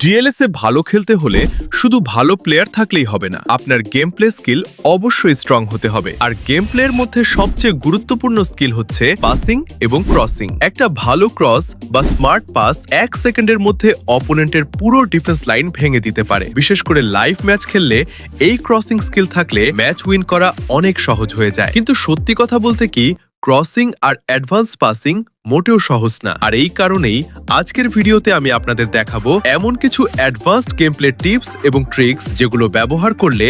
DLS এ ভালো খেলতে হলে শুধু ভালো প্লেয়ার থাকলেই হবে না, আপনার গেম প্লে স্কিল অবশ্যই স্ট্রং হতে হবে। আর গেম প্লের মধ্যে সবচেয়ে গুরুত্বপূর্ণ স্কিল হচ্ছে পাসিং এবং ক্রসিং। একটা ভালো ক্রস বা স্মার্ট পাস 1 সেকেন্ডের মধ্যে অপোনেন্টের পুরো ডিফেন্স লাইন ভেঙে দিতে পারে। বিশেষ করে লাইভ ম্যাচ খেললে এই ক্রসিং স্কিল থাকলে ম্যাচ উইন করা অনেক সহজ হয়ে যায়। কিন্তু সত্যি কথা বলতে কি, ক্রসিং আর অ্যাডভান্স পাসিং মোটেও সহজ না। আর এই কারণেই আজকের ভিডিওতে আমি আপনাদের দেখাবো এমন কিছু অ্যাডভান্সড গেম প্লে টিপস এবং ট্রিক্স যেগুলো ব্যবহার করলে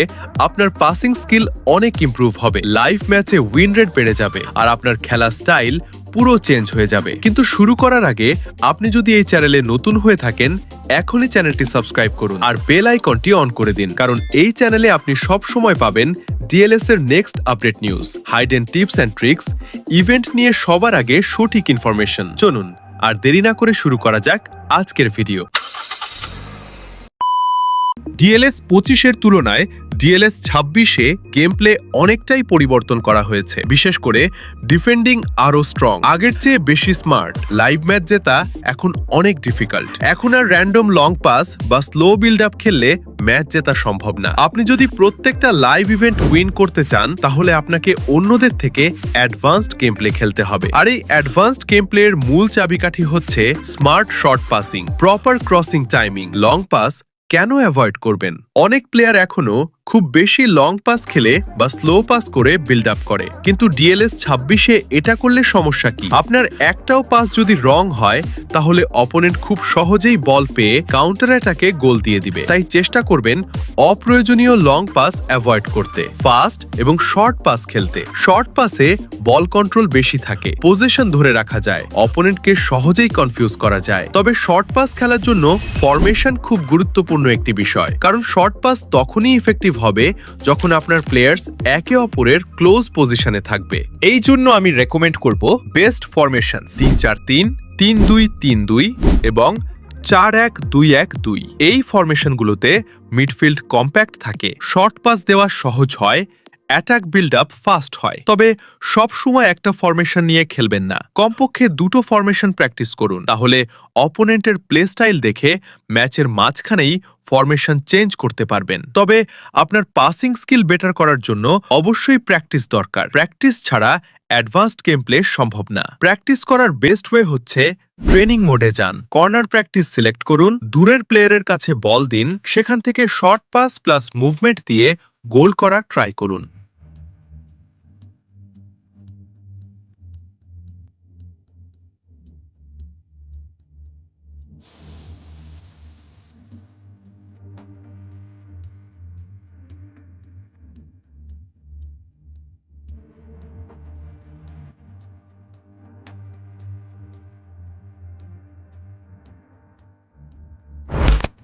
আপনার পাসিং স্কিল অনেক ইমপ্রুভ হবে, লাইভ ম্যাচে উইন রেট বেড়ে যাবে আর আপনার খেলা স্টাইল পুরো চেঞ্জ হয়ে যাবে। কিন্তু শুরু করার আগে আপনি যদি এই চ্যানেলে নতুন হয়ে থাকেন, এখনই চ্যানেলটি সাবস্ক্রাইব করুন আর বেল আইকনটি অন করে দিন, কারণ এই চ্যানেলে আপনি সব সময় পাবেন ডিএলএস এর next update news, hidden tips and tricks, event নিয়ে সবার আগে সঠিক ইনফরমেশন। চলুন আর দেরি না করে শুরু করা যাক আজকের ভিডিও। ডিএলএস 25-এর তুলনায় ডিএলএস 26-এ গেম প্লে অনেকটাই পরিবর্তন করা হয়েছে। বিশেষ করে ডিফেন্ডিং আরো স্ট্রং, আগের চেয়ে বেশি স্মার্ট। লাইভ ম্যাচ জেতা এখন অনেক ডিফিকাল্ট। এখন আর র্যান্ডম লং পাস বা স্লো বিল্ড আপ খেললে ম্যাচ জেতা সম্ভব না। আপনি যদি প্রত্যেকটা লাইভ ইভেন্ট উইন করতে চান, তাহলে আপনাকে অন্যদের থেকে অ্যাডভান্সড গেম প্লে খেলতে হবে। আর এই অ্যাডভান্সড গেম প্লে এর মূল চাবিকাঠি হচ্ছে smart short passing, proper crossing timing. Long pass কেন অ্যাভয়েড করবেন? অনেক প্লেয়ার এখনো খুব বেশি লং পাস খেলে বা স্লো পাস করে বিল্ড আপ করে, কিন্তু ডিএলএস 26-এ এটা করলে সমস্যা কি? আপনার একটাও পাস যদি রং হয়, তাহলে অপোনেন্ট খুব সহজেই বল পেয়ে কাউন্টার অ্যাটাকে গোল দিয়ে দিবে। তাই চেষ্টা করবেন অপ্রয়োজনীয় লং পাস অ্যাভয়েড করতে, ফাস্ট এবং শর্ট পাস খেলতে। শর্ট পাসে বল কন্ট্রোল বেশি থাকে, পজিশন ধরে রাখা যায়, অপোনেন্টকে সহজেই কনফিউজ করা যায়। তবে শর্ট পাস খেলার জন্য ফরমেশন খুব গুরুত্বপূর্ণ একটি বিষয়, কারণ শর্ট পাস তখনই ইফেক্টিভ হবে যখন আপনার প্লেয়ার্স একে অপরের ক্লোজ পজিশনে থাকবে। এই জন্য আমি রেকমেন্ড করব বেস্ট ফরমেশন 3-4-3, 3-2-3-2 এবং 4-1-2-1-2। এই ফরমেশনগুলোতে মিডফিল্ড কম্প্যাক্ট থাকে, শর্ট পাস দেওয়া সহজ হয়, অ্যাটাক বিল্ড আপ ফাস্ট হয়। তবে সব সময় একটা ফরমেশন নিয়ে খেলবেন না, কমপক্ষে দুটো ফরমেশন প্র্যাকটিস করুন, তাহলে অপোনেন্টের প্লে স্টাইল দেখে ম্যাচের মাঝখানেই ফরমেশন চেঞ্জ করতে পারবেন। তবে আপনার পাসিং স্কিল বেটার করার জন্য অবশ্যই প্র্যাকটিস দরকার। প্র্যাকটিস ছাড়া অ্যাডভান্সড গেম প্লে সম্ভব না। প্র্যাকটিস করার বেস্ট ওয়ে হচ্ছে ট্রেনিং মোডে যান, কর্নার প্র্যাকটিস সিলেক্ট করুন, দূরের প্লেয়ারের কাছে বল দিন, সেখান থেকে শর্ট পাস প্লাস মুভমেন্ট দিয়ে গোল করা ট্রাই করুন।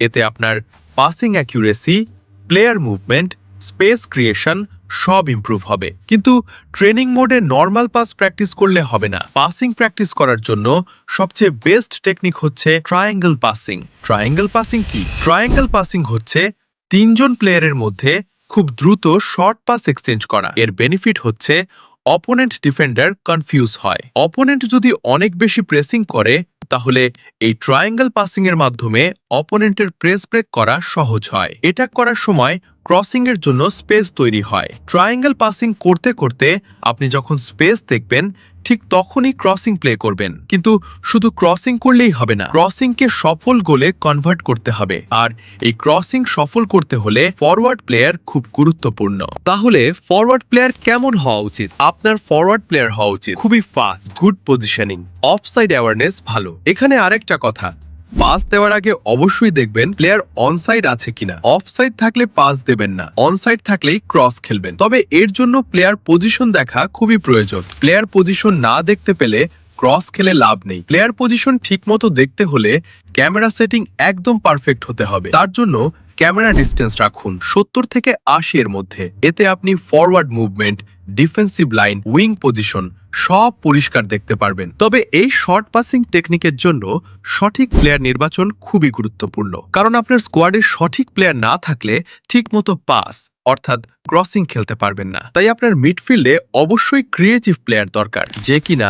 এতে আপনার passing accuracy, player movement, space creation সব ইমপ্রুভ হবে। কিন্তু ট্রেনিং মোডে নর্মাল পাস প্র্যাকটিস করলে হবে না। পাসিং প্র্যাকটিস করার জন্য সবচেয়ে বেস্ট টেকনিক হচ্ছে ট্রায়াঙ্গেল পাসিং। ট্রায়াঙ্গেল পাসিং কি? ট্রায়াঙ্গেল পাসিং হচ্ছে 3জন প্লেয়ারের মধ্যে খুব দ্রুত শর্ট পাস এক্সচেঞ্জ করা। এর বেনিফিট হচ্ছে অপোনেন্ট ডিফেন্ডার কনফিউজ হয়। অপোনেন্ট যদি অনেক বেশি প্রেসিং করে, তাহলে এই ট্রায়াঙ্গেল পাসিং এর মাধ্যমে অপোনেন্টের প্রেস ব্রেক করা সহজ হয়। এটা করার সময় ক্রসিং এর জন্য স্পেস তৈরি হয়। ট্রায়াঙ্গেল পাসিং করতে করতে আপনি যখন স্পেস দেখবেন, ঠিক তখনই ক্রসিং প্লে করবেন। কিন্তু শুধু ক্রসিং করলেই হবে না, ক্রসিংকে সফল গোলে কনভার্ট করতে হবে। আর এই ক্রসিং সফল করতে হলে ফরওয়ার্ড প্লেয়ার খুব গুরুত্বপূর্ণ। তাহলে ফরওয়ার্ড প্লেয়ার কেমন হওয়া উচিত? আপনার ফরওয়ার্ড প্লেয়ার হওয়া উচিত খুবই fast, good positioning, offside awareness ভালো। এখানে আরেকটা কথা, পাস দেওয়ার আগে অবশ্যই দেখবেন প্লেয়ার অনসাইড আছে কিনা। অফসাইড থাকলে পাস দেবেন না, অনসাইড থাকলেই ক্রস খেলবেন। তবে এর জন্য প্লেয়ার পজিশন দেখা খুবই প্রয়োজন। প্লেয়ার পজিশন না দেখতে পেলে ক্রস খেলে লাভ নেই। প্লেয়ার পজিশন ঠিকমতো দেখতে হলে ক্যামেরা সেটিং একদম পারফেক্ট হতে হবে। তার জন্য ক্যামেরা ডিস্টেন্স রাখুন 70 থেকে 80 এর মধ্যে। এতে আপনি forward movement, defensive line, wing position সব পরিষ্কার দেখতে পারবেন। তবে এই শর্ট পাসিং টেকনিকের জন্য সঠিক প্লেয়ার নির্বাচন খুবই গুরুত্বপূর্ণ, কারণ আপনার স্কোয়াডে সঠিক প্লেয়ার না থাকলে ঠিকমতো পাস অর্থাৎ ক্রসিং খেলতে পারবেন না। তাই আপনার মিডফিল্ডে অবশ্যই ক্রিয়েটিভ প্লেয়ার দরকার, যে কিনা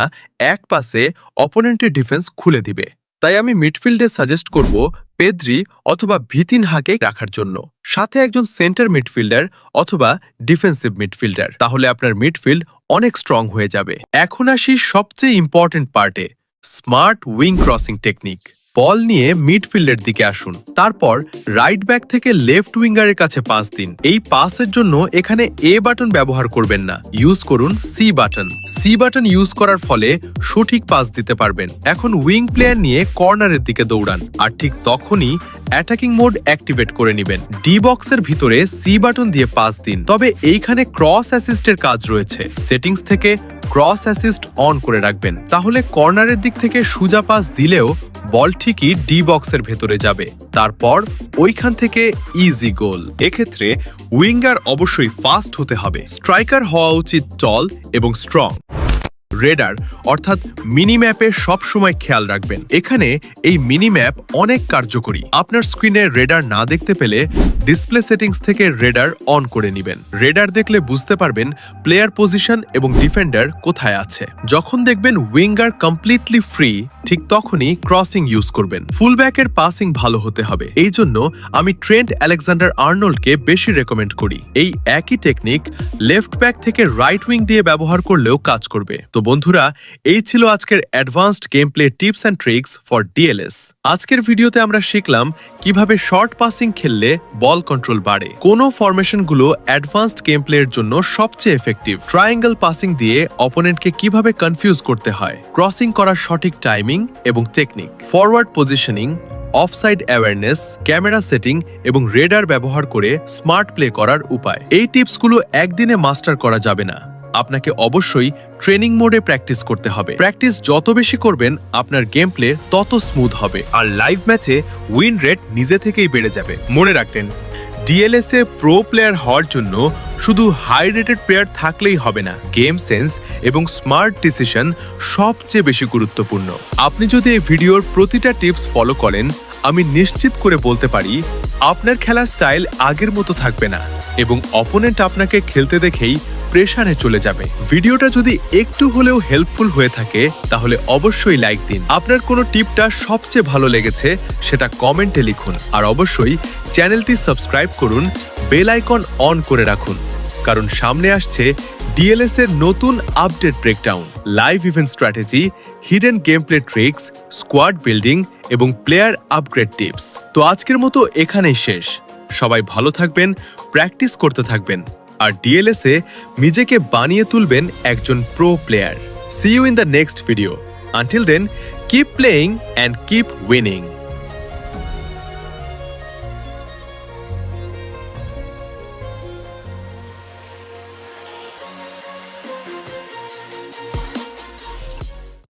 এক পাসে অপোনেন্টের ডিফেন্স খুলে দিবে। তাই আমি মিডফিল্ডে সাজেস্ট করব পেদ্রি অথবা ভিতিনহাকে রাখার জন্য, সাথে একজন সেন্টার মিডফিল্ডার অথবা ডিফেন্সিভ মিডফিল্ডার। তাহলে আপনার মিডফিল্ড অনেক স্ট্রং হয়ে যাবে। এখন আসি সবচেয়ে ইম্পর্টেন্ট পার্টে, স্মার্ট উইং ক্রসিং টেকনিক। বল নিয়ে মিডফিল্ডের দিকে আসুন, তারপর রাইট ব্যাক থেকে লেফট উইঙ্গারের কাছে পাস দিন। এই পাসের জন্য এখানে এ বাটন ব্যবহার করবেন না, ইউজ করুন C button. C button use করার ফলে সঠিক পাস দিতে পারবেন। এখন উইং প্লেয়ার নিয়ে কর্নারের দিকে দৌড়ান, আর ঠিক তখনই অ্যাটাকিং মোড অ্যাক্টিভেট করে নেবেন। ডি বক্সের ভিতরে সি বাটন দিয়ে পাস দিন। তবে এইখানে ক্রস অ্যাসিস্টের কাজ রয়েছে, সেটিংস থেকে ক্রস অ্যাসিস্ট অন করে রাখবেন। তাহলে কর্নারের দিক থেকে সোজা পাস দিলেও বল ঠিকই ডি বক্সের ভেতরে যাবে, তারপর ওইখান থেকে ইজি গোল। এক্ষেত্রে উইঙ্গার অবশ্যই ফাস্ট হতে হবে, স্ট্রাইকার হওয়া উচিত টল এবং স্ট্রং। রেডার অর্থাৎ মিনি ম্যাপে সবসময় খেয়াল রাখবেন। এখানে এই মিনি ম্যাপ অনেক কার্যকরী। আপনার স্ক্রিনে রেডার না দেখতে পেলে ডিসপ্লে সেটিংস থেকে রেডার অন করে নেবেন। রেডার দেখলে বুঝতে পারবেন প্লেয়ার পজিশন এবং ডিফেন্ডার কোথায় আছে। যখন দেখবেন উইঙ্গার কমপ্লিটলি ফ্রি, ঠিক তখনই ক্রসিং ইউজ করবেন। ফুলব্যাকের পাসিং ভালো হতে হবে, এই জন্য আমি ট্রেন্ট আলেকজান্ডার আর্নল্ডকে বেশি রেকমেন্ড করি। এই একই টেকনিক লেফট ব্যাক থেকে রাইট উইং দিয়ে ব্যবহার করলেও কাজ করবে। তো বন্ধুরা, এই ছিল আজকের advanced game play tips and tricks for DLS. আজকের ভিডিওতে আমরা শিখলাম কিভাবে শর্ট পাসিং খেললে বল কন্ট্রোল বাড়ে, কোন ফরমেশনগুলো অ্যাডভান্সড গেম প্লের জন্য সবচেয়ে এফেক্টিভ, ট্রায়াঙ্গেল পাসিং দিয়ে অপোনেন্টকে কিভাবে কনফিউজ করতে হয়, ক্রসিং করার সঠিক টাইমিং এবং technique, forward positioning, offside awareness, camera setting এবং রেডার ব্যবহার করে স্মার্ট প্লে করার উপায়। এই টিপসগুলো একদিনে মাস্টার করা যাবে না, আপনাকে অবশ্যই ট্রেনিং মোডে প্র্যাকটিস করতে হবে। প্র্যাকটিস যত বেশি করবেন আপনার গেম প্লে তত স্মুথ হবে, আর লাইভ ম্যাচে উইন রেট নিজে থেকেই বেড়ে যাবে। মনে রাখবেন, ডিএলএস এ প্রো প্লেয়ার হওয়ার জন্য শুধু হাই রেটেড প্লেয়ার থাকলেই হবে না, গেম সেন্স এবং স্মার্ট ডিসিশন সবচেয়ে বেশি গুরুত্বপূর্ণ। আপনি যদি এই ভিডিওর প্রতিটা টিপস ফলো করেন, আমি নিশ্চিত করে বলতে পারি আপনার খেলার স্টাইল আগের মতো থাকবে না এবং অপোনেন্ট আপনাকে খেলতে দেখেই প্রেসারে চলে যাবে। ভিডিওটা যদি একটু হলেও হেল্পফুল হয়ে থাকে তাহলে অবশ্যই লাইক দিন। আপনার কোনো টিপটা সবচেয়ে ভালো লেগেছে সেটা কমেন্টে লিখুন, আর অবশ্যই চ্যানেলটি সাবস্ক্রাইব করুন, বেল আইকন অন করে রাখুন, কারণ সামনে আসছে ডিএলএস এর নতুন update breakdown, live event strategy, hidden game play tricks, squad building এবং প্লেয়ার আপগ্রেড টিপস। তো আজকের মতো এখানেই শেষ। সবাই ভালো থাকবেন, প্র্যাকটিস করতে থাকবেন, আর ডিএলএস এ নিজেকে বানিয়ে তুলবেন একজন pro player. See you in the next video. Until then, keep playing and keep winning.